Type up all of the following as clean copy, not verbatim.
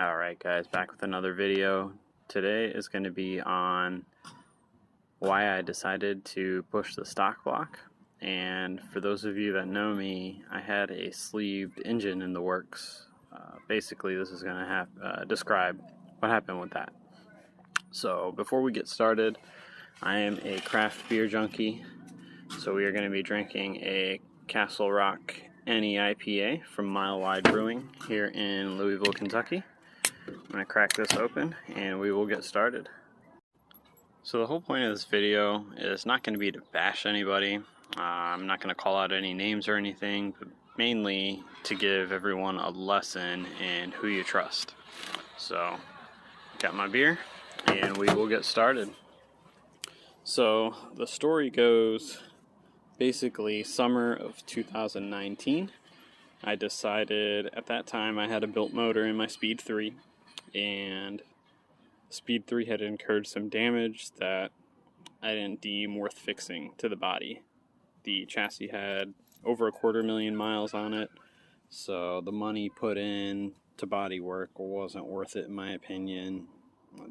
Alright guys, back with another video. Today is going to be on why I decided to push the stock block. And for those of you that know me, I had a sleeved engine in the works. Basically, this is going to describe what happened with that. So before we get started, I am a craft beer junkie. So we are going to be drinking a Castle Rock NE IPA from Mile Wide Brewing here in Louisville, Kentucky. I'm going to crack this open and we will get started. So the whole point of this video is not going to be to bash anybody. I'm not going to call out any names or anything, but mainly to give everyone a lesson in who you trust. So, got my beer and we will get started. So the story goes basically summer of 2019. I decided at that time I had a built motor in my Speed 3, and Speed 3 had incurred some damage that I didn't deem worth fixing to the body. The chassis had over 250,000 miles on it, so the money put in to body work wasn't worth it in my opinion.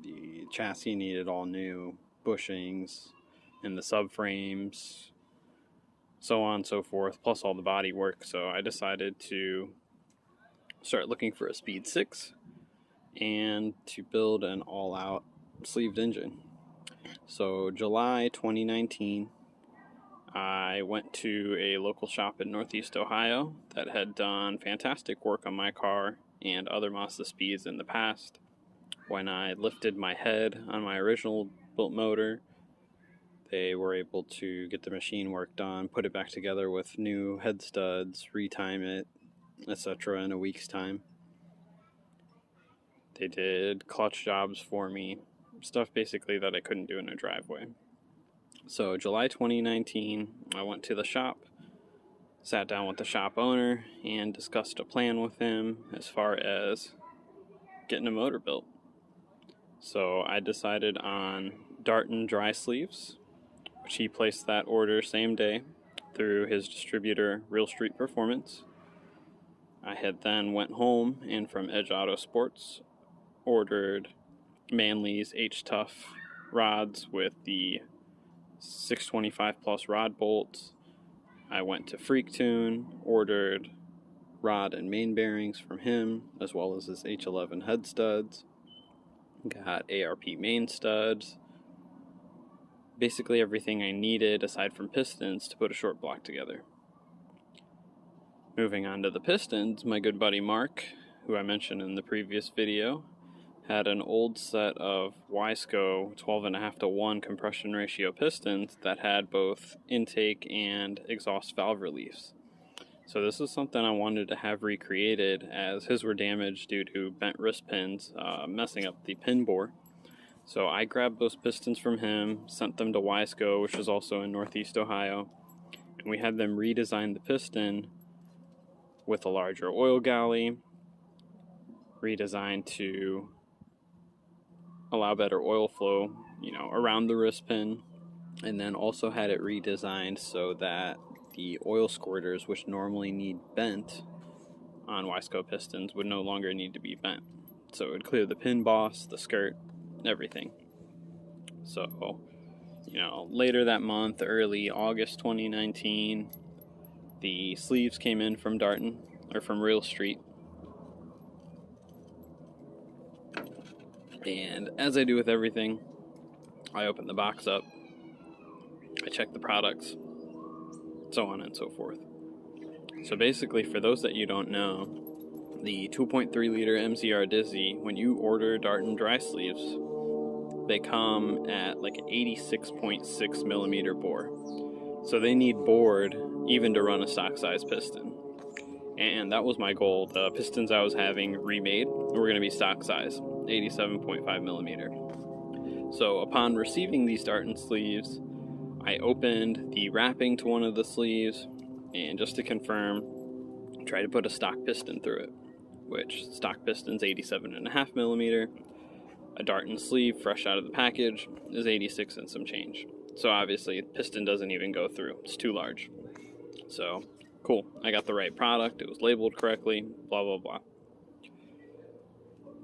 The chassis needed all new bushings and the subframes, so on and so forth, plus all the body work. So I decided to start looking for a Speed 6 and to build an all-out sleeved engine. So July 2019, I went to a local shop in Northeast Ohio that had done fantastic work on my car and other Mazdaspeeds in the past. When I lifted my head on my original built motor, they were able to get the machine work done, put it back together with new head studs, retime it, etc. in a week's time. They did clutch jobs for me, stuff basically that I couldn't do in a driveway. So July 2019, I went to the shop, sat down with the shop owner, and discussed a plan with him as far as getting a motor built. So I decided on Darton dry sleeves, which he placed that order same day through his distributor, Real Street Performance. I had then went home and from Edge Auto Sports ordered Manley's H-Tough rods with the 625 plus rod bolts. I went to Freak Tune, ordered rod and main bearings from him, as well as his H11 head studs. Got ARP main studs. Basically everything I needed aside from pistons to put a short block together. Moving on to the pistons, my good buddy Mark, who I mentioned in the previous video, had an old set of Wisego 12.5:1 compression ratio pistons that had both intake and exhaust valve reliefs. So this is something I wanted to have recreated, as his were damaged due to bent wrist pins messing up the pin bore. So I grabbed those pistons from him, sent them to Wisego, which is also in Northeast Ohio, and we had them redesign the piston with a larger oil galley, redesigned to allow better oil flow, around the wrist pin, and then also had it redesigned so that the oil squirters, which normally need bent on Wisego pistons, would no longer need to be bent. So it would clear the pin boss, the skirt, everything. So, later that month, early August 2019, the sleeves came in from Darton, or from Real Street. And as I do with everything, I open the box up, I check the products, so on and so forth. So basically, for those that you don't know, the 2.3 liter MZR Dizzy, when you order Darton dry sleeves, they come at like an 86.6 millimeter bore. So they need bored even to run a stock size piston. And that was my goal. The pistons I was having remade were going to be stock size, 87.5 millimeter. So upon receiving these Darton sleeves, I opened the wrapping to one of the sleeves, and just to confirm, tried to put a stock piston through it, which stock piston's 87.5 millimeter. A Darton sleeve, fresh out of the package, is 86 and some change. So obviously, piston doesn't even go through. It's too large. So, cool. I got the right product. It was labeled correctly, blah, blah, blah.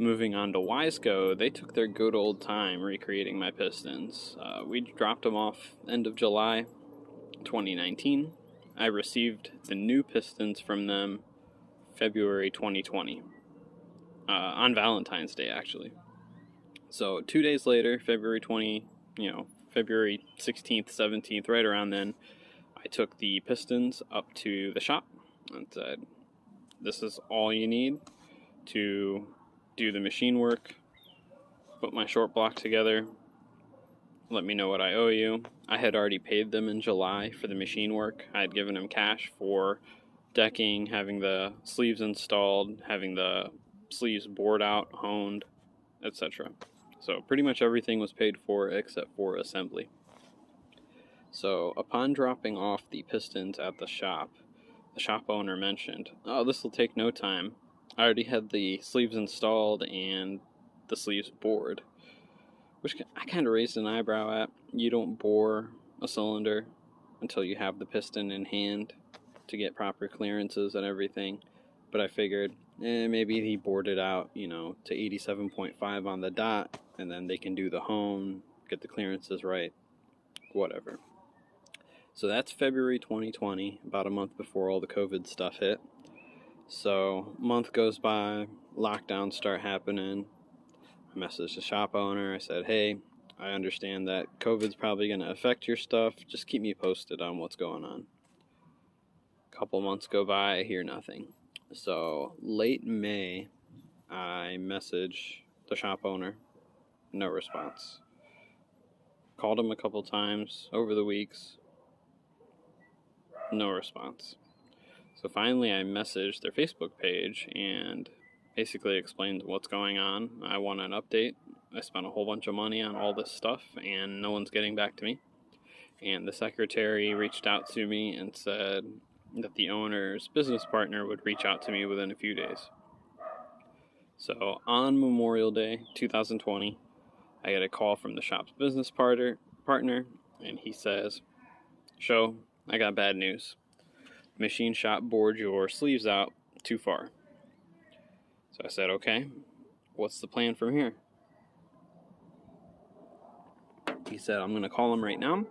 Moving on to Wisego, they took their good old time recreating my pistons. We dropped them off end of July 2019. I received the new pistons from them February 2020, on Valentine's Day, actually. So 2 days later, February 16th, 17th, right around then, I took the pistons up to the shop and said, this is all you need to do the machine work, put my short block together, let me know what I owe you. I had already paid them in July for the machine work. I had given them cash for decking, having the sleeves installed, having the sleeves bored out, honed, etc. So pretty much everything was paid for except for assembly. So upon dropping off the pistons at the shop owner mentioned, oh, this will take no time. I already had the sleeves installed and the sleeves bored, which I kind of raised an eyebrow at. You don't bore a cylinder until you have the piston in hand to get proper clearances and everything. But I figured, maybe he bored it out, to 87.5 on the dot, and then they can do the hone, get the clearances right, whatever. So that's February 2020, about a month before all the COVID stuff hit. So month goes by, lockdowns start happening. I messaged the shop owner. I said, hey, I understand that COVID's probably going to affect your stuff. Just keep me posted on what's going on. A couple months go by, I hear nothing. So late May, I message the shop owner. No response. Called him a couple times over the weeks. No response. So finally I messaged their Facebook page and basically explained what's going on. I want an update. I spent a whole bunch of money on all this stuff and no one's getting back to me. And the secretary reached out to me and said that the owner's business partner would reach out to me within a few days. So on Memorial Day 2020, I get a call from the shop's business partner, and he says, "Show, I got bad news. Machine shop bored your sleeves out too far." So I said, okay, what's the plan from here? He said, I'm going to call him right now and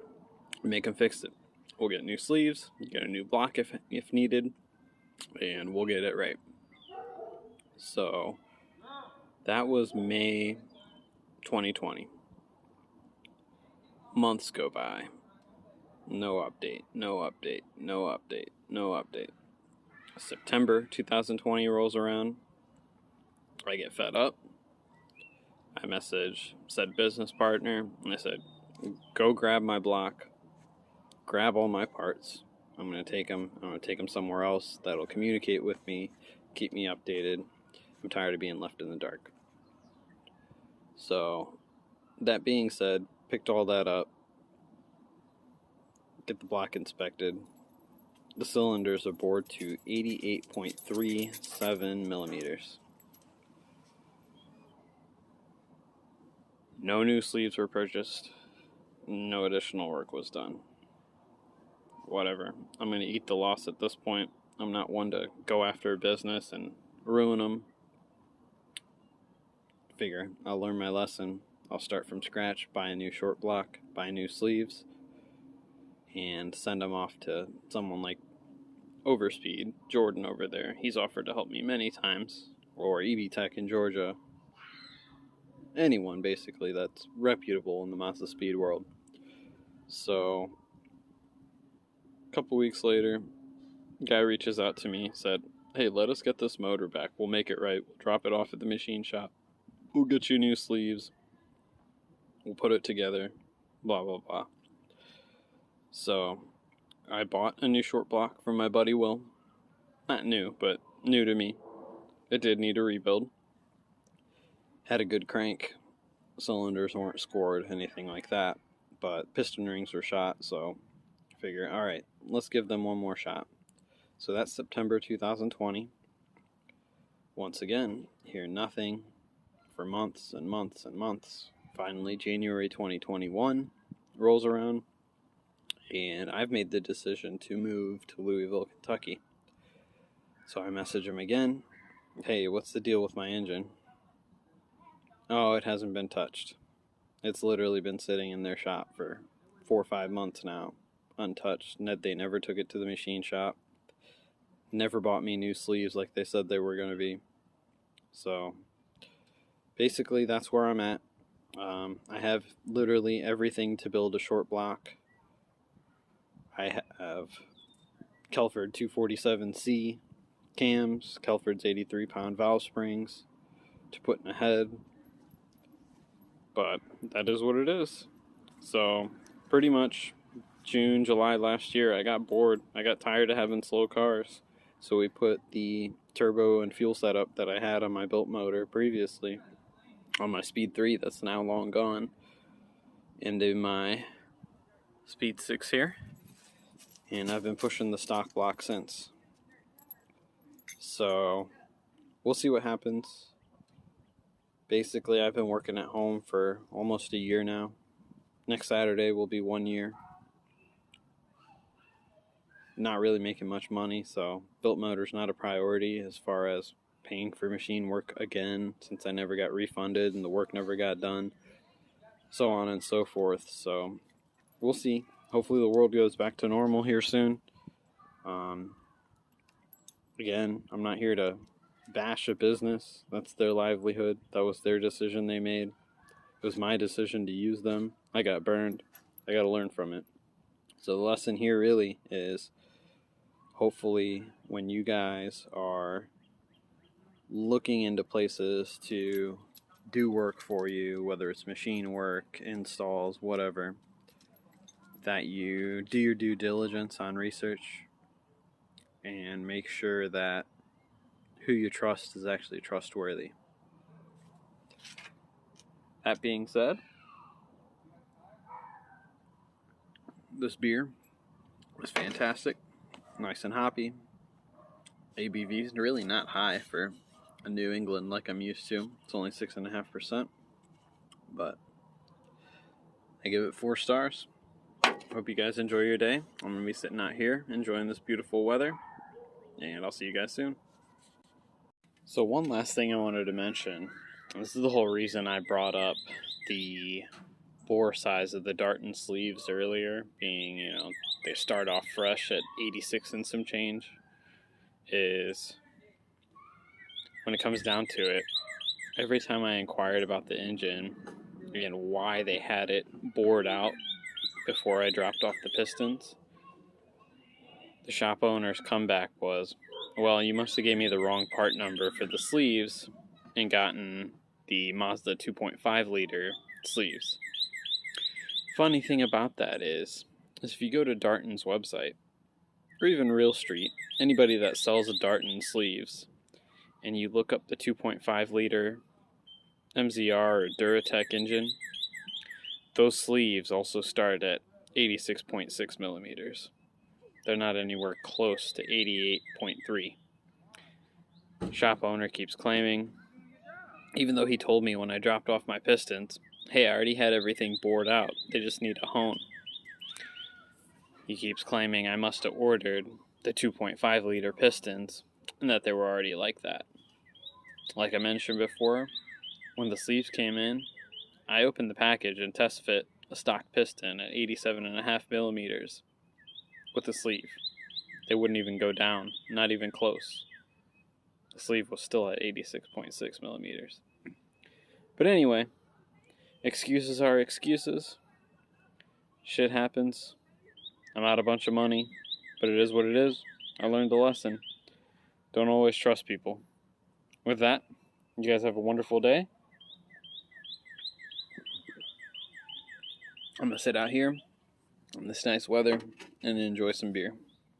make him fix it. We'll get new sleeves, get a new block if needed, and we'll get it right. So that was May 2020. Months go by. No update, no update, no update, no update. September 2020 rolls around. I get fed up. I message said business partner, and I said, go grab my block, grab all my parts. I'm going to take them somewhere else that'll communicate with me, keep me updated. I'm tired of being left in the dark. So, that being said, picked all that up, get the block inspected. The cylinders are bored to 88.37 millimeters. No new sleeves were purchased. No additional work was done. Whatever. I'm going to eat the loss at this point. I'm not one to go after a business and ruin them. Figure, I'll learn my lesson. I'll start from scratch, buy a new short block, buy new sleeves, and send them off to someone like Overspeed, Jordan over there. He's offered to help me many times. Or EB Tech in Georgia. Anyone, basically, that's reputable in the mazdaspeed world. So, a couple weeks later, guy reaches out to me, said, hey, let us get this motor back. We'll make it right. We'll drop it off at the machine shop. We'll get you new sleeves. We'll put it together. Blah, blah, blah. So, I bought a new short block from my buddy Will. Not new, but new to me. It did need a rebuild. Had a good crank. Cylinders weren't scored, anything like that. But piston rings were shot, so I figure, alright, let's give them one more shot. So that's September 2020. Once again, hear nothing for months and months and months. Finally, January 2021 rolls around, and I've made the decision to move to Louisville, Kentucky. So I message him again. Hey, what's the deal with my engine? Oh, it hasn't been touched. It's literally been sitting in their shop for 4 or 5 months now, untouched. They never took it to the machine shop. Never bought me new sleeves like they said they were going to be. So basically that's where I'm at. I have literally everything to build a short block. I have Kelford 247C cams, Kelford's 83-pound valve springs to put in a head. But that is what it is. So pretty much June, July last year, I got bored. I got tired of having slow cars. So we put the turbo and fuel setup that I had on my built motor previously, on my Speed 3 that's now long gone, into my Speed 6 here. And I've been pushing the stock block since. So we'll see what happens. Basically, I've been working at home for almost a year now. Next Saturday will be 1 year. Not really making much money, so built motor's not a priority as far as paying for machine work again, since I never got refunded and the work never got done, so on and so forth. So we'll see. Hopefully the world goes back to normal here soon. Again, I'm not here to bash a business. That's their livelihood. That was their decision they made. It was my decision to use them. I got burned. I got to learn from it. So the lesson here really is, hopefully when you guys are looking into places to do work for you, whether it's machine work, installs, whatever, that you do your due diligence on research and make sure that who you trust is actually trustworthy. That being said, this beer was fantastic, nice and hoppy. ABV is really not high for a New England like I'm used to. It's only 6.5%, but I give it 4 stars. Hope you guys enjoy your day. I'm going to be sitting out here enjoying this beautiful weather, and I'll see you guys soon. So one last thing I wanted to mention, this is the whole reason I brought up the bore size of the Darton sleeves earlier, being, they start off fresh at 86 and some change, is when it comes down to it, every time I inquired about the engine and why they had it bored out before I dropped off the pistons, the shop owner's comeback was, well, you must have gave me the wrong part number for the sleeves and gotten the Mazda 2.5 liter sleeves. Funny thing about that is if you go to Darton's website, or even Real Street, anybody that sells a Darton sleeves, and you look up the 2.5 liter MZR or Duratec engine, those sleeves also start at 86.6 millimeters. They're not anywhere close to 88.3. Shop owner keeps claiming, even though he told me when I dropped off my pistons, hey, I already had everything bored out, they just need a hone. He keeps claiming I must have ordered the 2.5 liter pistons and that they were already like that. Like I mentioned before, when the sleeves came in, I opened the package and test fit a stock piston at 87.5 millimeters with the sleeve. They wouldn't even go down, not even close. The sleeve was still at 86.6 millimeters. But anyway, excuses are excuses. Shit happens. I'm out a bunch of money, but it is what it is. I learned the lesson. Don't always trust people. With that, you guys have a wonderful day. I'm going to sit out here in this nice weather and enjoy some beer.